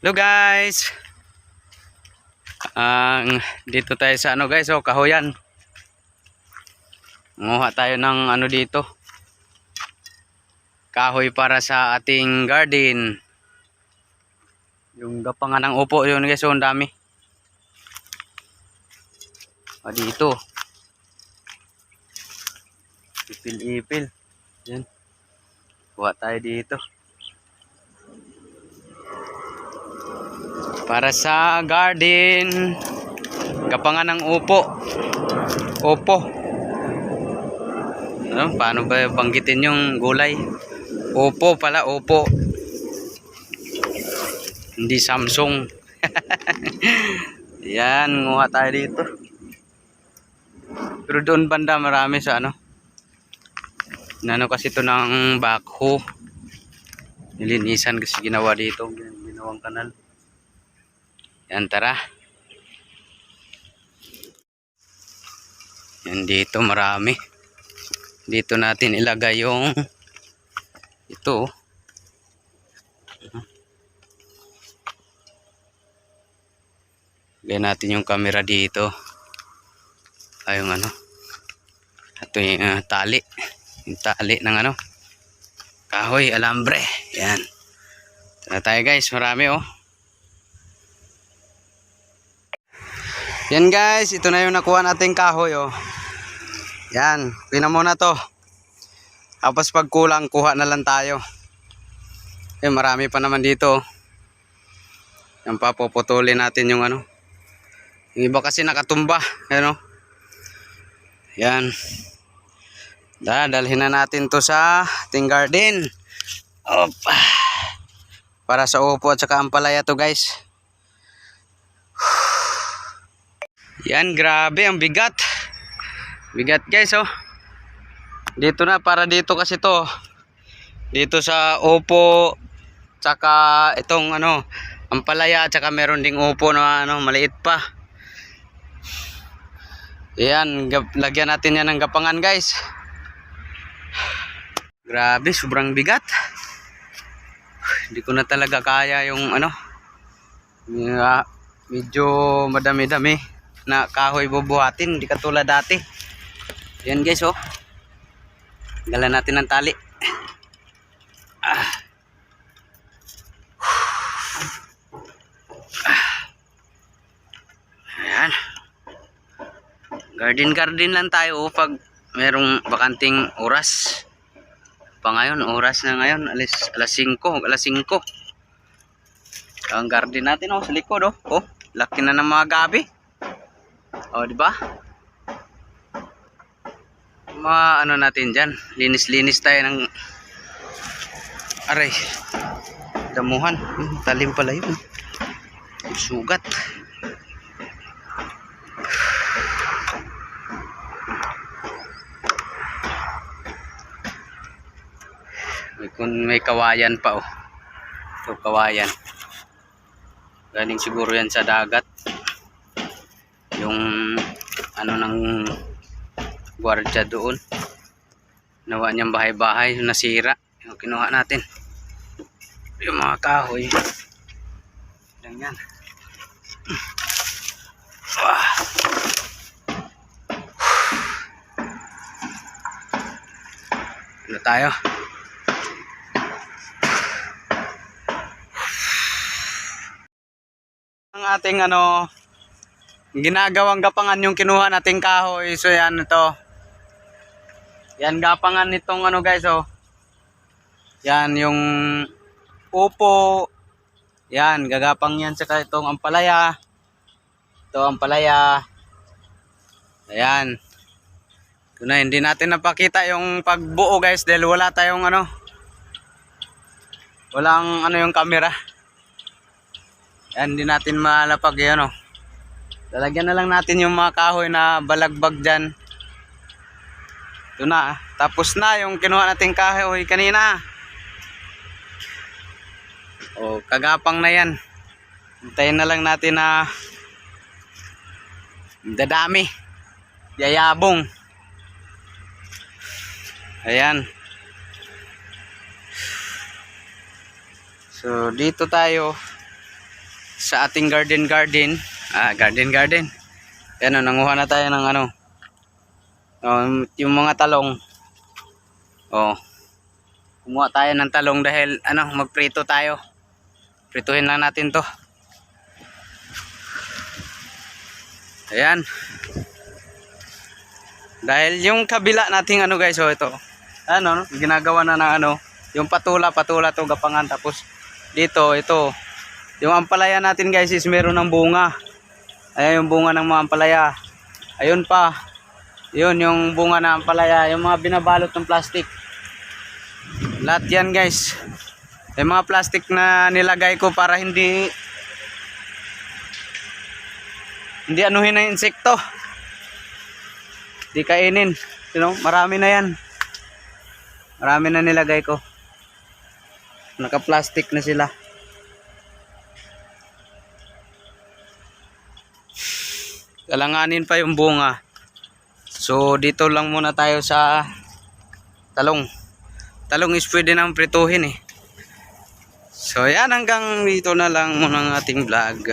Hello guys. Dito tayo sa guys, kahoyan. Nguha tayo ng dito. Kahoy para sa ating garden. Yung gapangan ng upo yun guys, ang dami. Dito. Ipil-ipil. Yan. Kuha tayo dito. Para sa garden, gapangan ng upo. Opo. Paano ba banggitin yung gulay? Opo pala, opo. Hindi Samsung. Yan, nguha tayo dito. Pero doon banda marami sa kasi ito ng backhoe. Nilinisan kasi ginawa dito. Ginawang kanal. Yan, tara. Yan, dito marami. Dito natin ilagay yung ito. Lagay natin yung camera dito. Yung ito yung tali. Yung tali ng kahoy, alambre. Yan. Tara tayo guys, marami Yan guys, ito na yung nakuha nating kahoy Yan, pina muna to. Tapos pag kulang, kuha na lang tayo. Marami pa naman dito. Yan, papuputulin natin yung yung iba kasi nakatumba. Yan. Dadalhin na natin to sa ating garden. Opa. Para sa upo at saka ampalaya to guys. Yan, grabe ang bigat. Bigat guys Dito na, para dito kasi to. Dito sa upo tsaka itong ampalaya, tsaka meron ding upo na maliit pa. Yan, lagyan natin yan ng gapangan guys. Grabe, sobrang bigat. Hindi ko na talaga kaya yung medyo madami-dami na kahoy bubuhatin, hindi katulad dati. Yan guys galan natin ng tali. Ayan. Garden lang tayo pag merong bakanting oras. Pa ngayon, oras na ngayon, alas 5. Ang garden natin sa likod laki na ng mga gabi. Di ba? Natin diyan, linis-linis tayo ng aray. Damuhan, talim pala 'yun. Sugat. May kawayan pa Ito kawayan. Galing siguro yan sa dagat. Yung ng gwardiya doon. Nawa niyang bahay-bahay nasira. Yung kinuha natin. Yung mga kahoy. Lang yan. Tayo. Ang ating ginagawang gapangan yung kinuha nating kahoy. So yan ito. Yan gapangan nitong guys Yan yung upo. Yan, gagapang yan saka itong ampalaya. Ito ampalaya. Ayan. Ito na, hindi natin napakita yung pagbuo guys dahil wala tayong walang yung camera. Yan, hindi natin malapag yan Lalagyan na lang natin yung mga kahoy na balagbag dyan. Ito na. Tapos na yung kinuha natin kahoy kanina. Kagapang na yan. Hintayin na lang natin na dadami. Yayabong. Ayan. So dito tayo. sa ating garden. Garden. Yan o, nanguha na tayo ng ano. Yung mga talong. Oh. Kumuha tayo ng talong dahil ano, magprito tayo. Prituhin lang natin to. Ayan. Dahil yung kabila nating ano guys, ito. Ano, ginagawa na ng ano, yung patula to gapangan, tapos dito ito. Yung ampalaya natin guys is meron ng bunga. Ayan yung bunga ng mga ampalaya. Ayun pa. Yun yung bunga ng ampalaya, yung mga binabalot ng plastic. Lahat yan guys. Yung mga plastic na nilagay ko para hindi anuhin ng insekto. Di kainin. You know, marami na yan. Marami na nilagay ko. Naka-plastic na sila. Kalanganin pa yung bunga. So dito lang muna tayo sa talong. Talong is pwede nang prituhin eh. So yan, hanggang dito na lang muna ang ating vlog.